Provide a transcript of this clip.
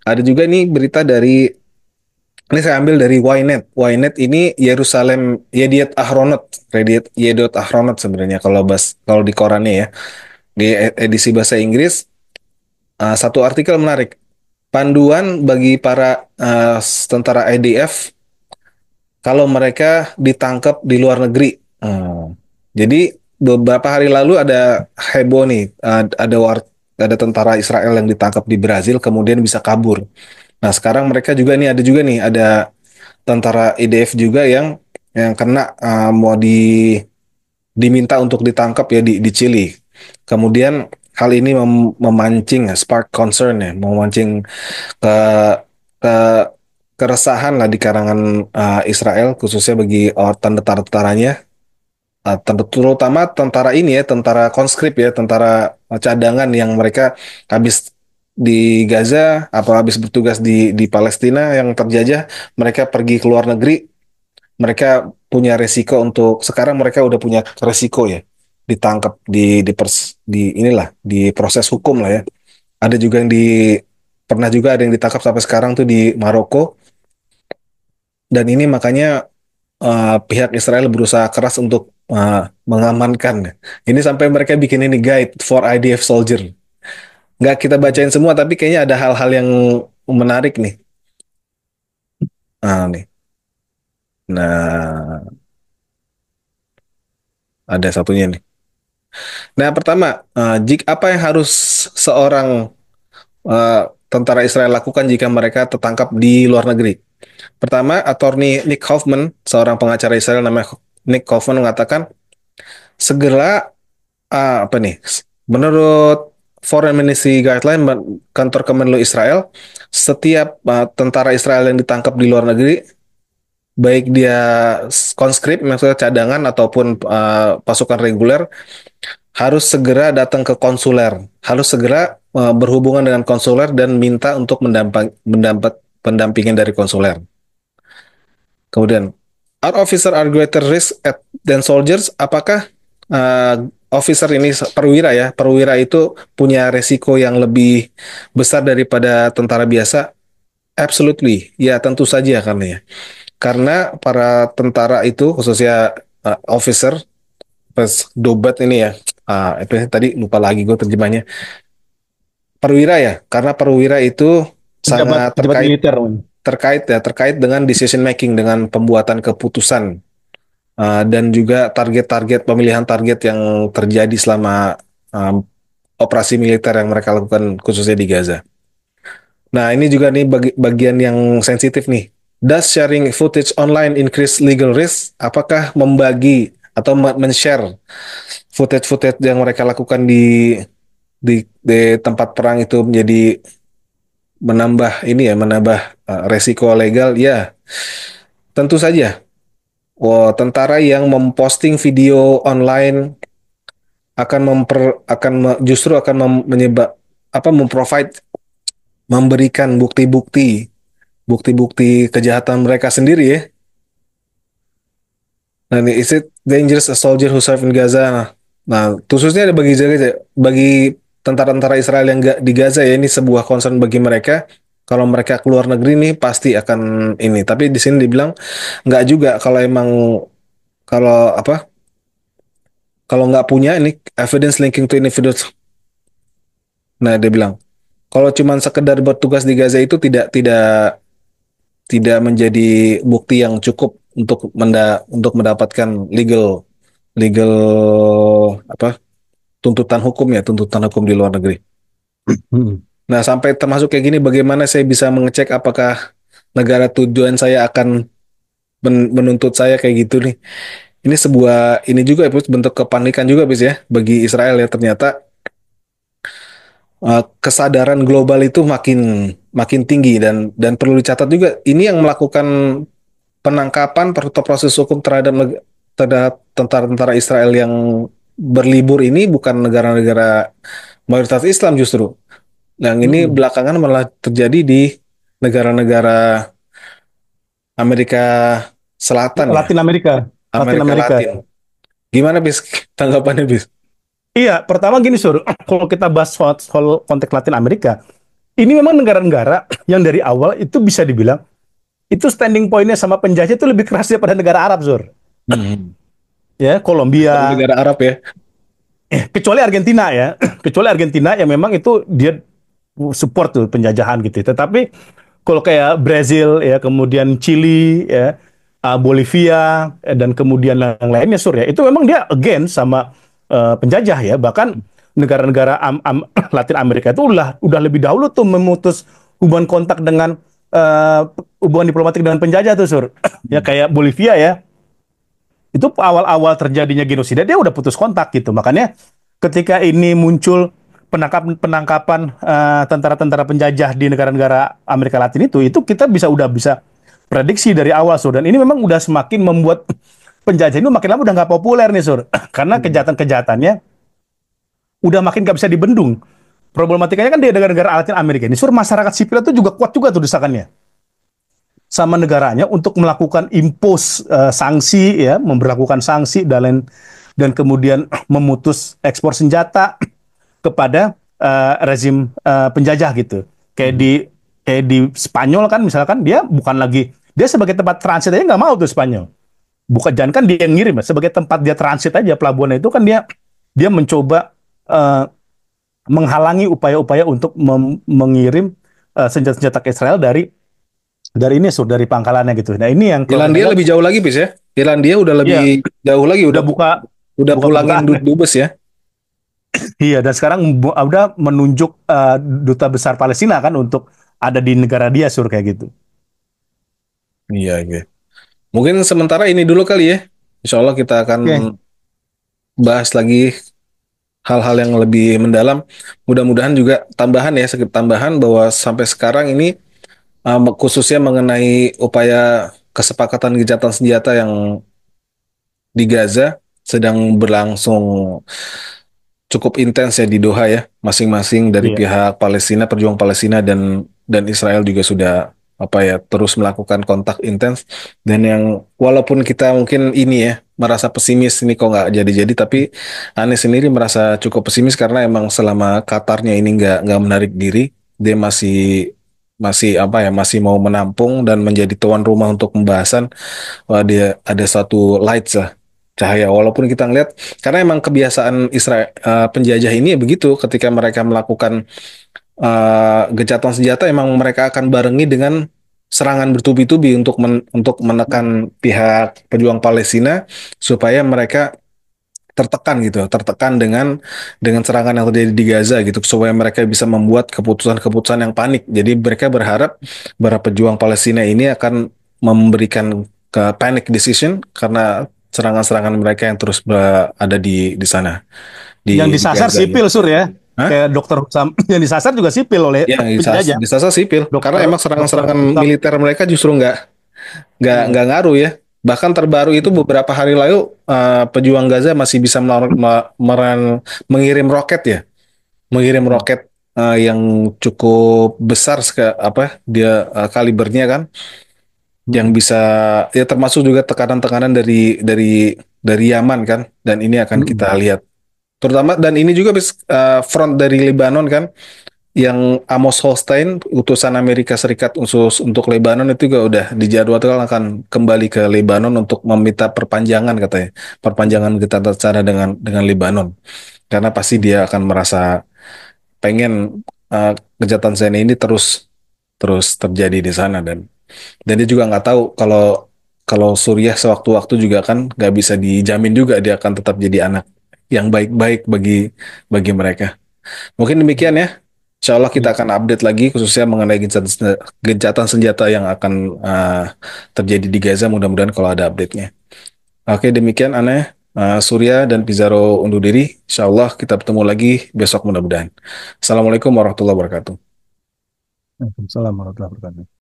Ada juga nih berita dari ini saya ambil dari Ynet. Ynet ini Yerusalem Yediot Ahronot, Yediot Ahronot sebenarnya kalau di korannya ya. Di edisi bahasa Inggris, satu artikel menarik. Panduan bagi para tentara IDF kalau mereka ditangkap di luar negeri. Jadi beberapa hari lalu ada heboh nih, ada tentara Israel yang ditangkap di Brazil kemudian bisa kabur. Nah, sekarang mereka juga nih ada tentara IDF juga yang kena mau diminta untuk ditangkap ya di Chili. Kemudian hal ini memancing spark concern ya, memancing ke ke keresahan lah di karangan Israel khususnya bagi tentara-tentaranya, terutama tentara ini ya, tentara conscript ya, tentara cadangan yang mereka habis di Gaza atau habis bertugas di Palestina yang terjajah, mereka pergi ke luar negeri, mereka punya resiko untuk sekarang mereka udah punya resiko ya ditangkap di inilah di proses hukum lah ya. Ada juga yang pernah juga ada yang ditangkap sampai sekarang tuh di Maroko, dan ini makanya pihak Israel berusaha keras untuk mengamankan. Ini sampai mereka bikin ini guide for IDF soldier. Nggak kita bacain semua, tapi kayaknya ada hal-hal yang menarik nih. Nih. Nah, ada satunya nih. Nah, pertama, apa yang harus seorang tentara Israel lakukan jika mereka tertangkap di luar negeri? Pertama, attorney Nick Hoffman, seorang pengacara Israel namanya Nick Hoffman mengatakan, segera apa nih? Menurut Foreign Ministry Guideline kantor Kemenlu Israel, setiap tentara Israel yang ditangkap di luar negeri, baik dia conscript, maksudnya cadangan ataupun pasukan reguler, harus segera datang ke konsuler, harus segera berhubungan dengan konsuler dan minta untuk mendapat pendampingan dari konsuler. Kemudian, are officer are greater risk than soldiers? Apakah officer ini perwira ya? Perwira itu punya resiko yang lebih besar daripada tentara biasa? Absolutely, ya tentu saja karena ya. Karena para tentara itu khususnya officer, pas dobat ini ya, apa tadi lupa lagi gue terjemahnya. Perwira ya, karena perwira itu Pejabat sangat pejabat militer. terkait dengan decision making, dengan pembuatan keputusan, dan juga target-target pemilihan target yang terjadi selama um, operasi militer yang mereka lakukan khususnya di Gaza. Nah, ini juga nih bagian yang sensitif nih. Does sharing footage online increase legal risk? Apakah membagi atau men-share footage-footage yang mereka lakukan di tempat perang itu menjadi menambah ini ya, menambah resiko legal? Ya, tentu saja. Wow, tentara yang memposting video online akan justru akan memprovide, memberikan bukti-bukti kejahatan mereka sendiri ya. Nah, ini is it dangerous a soldier who serve in Gaza? Nah, khususnya ada bagi tentara-tentara Israel yang di Gaza ya, ini sebuah concern bagi mereka. Kalau mereka keluar negeri nih pasti akan ini. Tapi di sini dibilang nggak juga, kalau emang kalau apa kalau nggak punya ini evidence linking to individuals. Nah, dia bilang kalau cuma sekedar bertugas di Gaza itu tidak tidak menjadi bukti yang cukup untuk mendapatkan legal legal apa tuntutan hukum ya, tuntutan hukum di luar negeri. Hmm. Nah, sampai termasuk kayak gini, bagaimana saya bisa mengecek apakah negara tujuan saya akan menuntut saya kayak gitu nih. Ini ini juga ya, Pus, bentuk kepanikan juga bis ya bagi Israel ya. Ternyata kesadaran global itu makin makin tinggi, dan perlu dicatat juga ini yang melakukan penangkapan atau proses hukum terhadap tentara-tentara Israel yang berlibur ini bukan negara-negara mayoritas Islam justru. Yang ini Hmm. belakangan malah terjadi di negara-negara Amerika Selatan ya, Latin Amerika, Latin Amerika Amerika. Latin. Gimana bis tanggapannya bis? Iya, pertama gini Sur, kalau kita bahas soal konteks Latin Amerika, ini memang negara-negara yang dari awal itu bisa dibilang itu standing pointnya sama penjajah itu lebih keras daripada negara Arab, Zur. Hmm. Ya, Dari Kolombia, negara Arab ya. kecuali Argentina ya, kecuali Argentina yang memang itu dia support tuh penjajahan gitu. Tetapi kalau kayak Brazil ya, kemudian Chili ya, Bolivia dan kemudian yang lainnya Sur ya, itu memang dia against sama penjajah ya. Bahkan negara-negara Latin Amerika itu udah lebih dahulu tuh memutus hubungan kontak dengan uh, hubungan diplomatik dengan penjajah tuh Sur. Ya kayak Bolivia ya, itu awal-awal terjadinya genosida dia udah putus kontak gitu. Makanya ketika ini muncul penangkapan tentara-tentara penjajah di negara-negara Amerika Latin itu kita udah bisa prediksi dari awal Sur. Dan ini memang udah semakin membuat penjajah ini makin lama udah nggak populer nih Sur. Karena Hmm. kejahatan-kejahatannya udah makin nggak bisa dibendung. Problematikanya kan di negara-negara Latin Amerika ini Sur, masyarakat sipil itu juga kuat juga tuh desakannya sama negaranya untuk melakukan impose sanksi ya, memberlakukan sanksi dan kemudian memutus ekspor senjata kepada rezim penjajah gitu. Kayak Hmm. di kayak di Spanyol kan misalkan dia bukan lagi dia sebagai tempat transit aja nggak mau tuh Spanyol. Bukan jangan kan dia yang ngirim ya, sebagai tempat dia transit aja pelabuhan itu kan dia dia mencoba menghalangi upaya-upaya untuk mengirim senjata-senjata ke Israel dari ini sur dari pangkalannya gitu. Nah ini yang kalau kita Irlandia lihat, lebih jauh lagi, Pis ya. Irlandia udah lebih ya jauh lagi, udah buka udah pulangin buka-bukaan. dubes ya. Iya dan sekarang udah menunjuk duta besar Palestina kan untuk ada di negara dia sur kayak gitu. Iya, iya. Mungkin sementara ini dulu kali ya. Insya Allah kita akan Oke. bahas lagi hal-hal yang lebih mendalam. Mudah-mudahan juga tambahan ya, sedikit tambahan bahwa sampai sekarang ini khususnya mengenai upaya kesepakatan gencatan senjata yang di Gaza sedang berlangsung cukup intens ya di Doha ya. Masing-masing dari Iya. pihak Palestina, pejuang Palestina dan Israel juga sudah apa ya terus melakukan kontak intens dan yang walaupun kita mungkin ini ya merasa pesimis ini kok nggak jadi-jadi tapi Anies sendiri merasa cukup pesimis karena emang selama Qatarnya ini nggak menarik diri dia masih masih apa ya masih mau menampung dan menjadi tuan rumah untuk pembahasan. Wah, dia ada satu lights lah cahaya walaupun kita ngeliat karena emang kebiasaan Israel penjajah ini ya begitu ketika mereka melakukan gencatan senjata emang mereka akan barengi dengan serangan bertubi-tubi untuk menekan pihak pejuang Palestina supaya mereka tertekan gitu, tertekan dengan serangan yang terjadi di Gaza gitu, supaya mereka bisa membuat keputusan-keputusan yang panik. Jadi mereka berharap para pejuang Palestina ini akan memberikan ke panic decision karena serangan-serangan mereka yang terus ada di sana Yang di disasar Gaza ya. sipil sur ya. Hah? Kayak dokter Husam yang disasar juga sipil oleh Ya, penjajah. disasar sipil. Karena Dokter emang dokter serangan-serangan Husam. militer mereka justru nggak ngaruh ya. Bahkan terbaru itu beberapa hari lalu pejuang Gaza masih bisa mengirim roket ya, mengirim roket yang cukup besar apa dia kalibernya kan, yang bisa ya termasuk juga tekanan-tekanan dari Yaman kan, dan ini akan kita lihat. Terutama dan ini juga front dari Lebanon kan, yang Amos Hochstein, utusan Amerika Serikat khusus untuk Lebanon itu juga udah dijadwalkan akan kembali ke Lebanon untuk meminta perpanjangan katanya, perpanjangan kita cara dengan Lebanon, karena pasti dia akan merasa pengen kejahatan Zionis ini terus terus terjadi di sana dan dia juga nggak tahu kalau kalau Suriah sewaktu-waktu juga kan nggak bisa dijamin juga dia akan tetap jadi anak yang baik-baik bagi mereka. Mungkin demikian ya. Insya Allah kita akan update lagi khususnya mengenai gencatan senjata yang akan terjadi di Gaza. Mudah-mudahan kalau ada update-nya. Oke, demikian Aneh. Surya dan Pizarro undur diri. Insya Allah kita bertemu lagi besok mudah-mudahan. Assalamualaikum warahmatullahi wabarakatuh. Waalaikumsalam warahmatullahi wabarakatuh.